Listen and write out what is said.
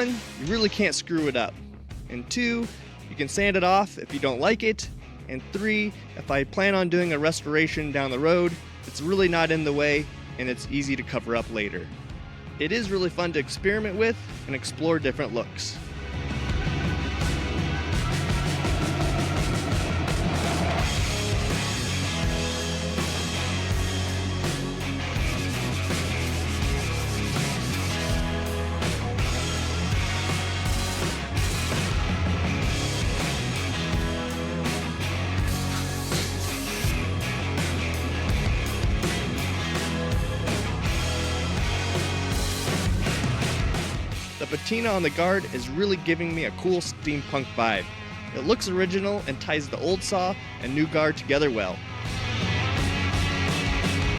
you really can't screw it up. And 2, you can sand it off if you don't like it. And 3, if I plan on doing a restoration down the road, it's really not in the way and it's easy to cover up later. It is really fun to experiment with and explore different looks. The patina on the guard is really giving me a cool steampunk vibe. It looks original and ties the old saw and new guard together well.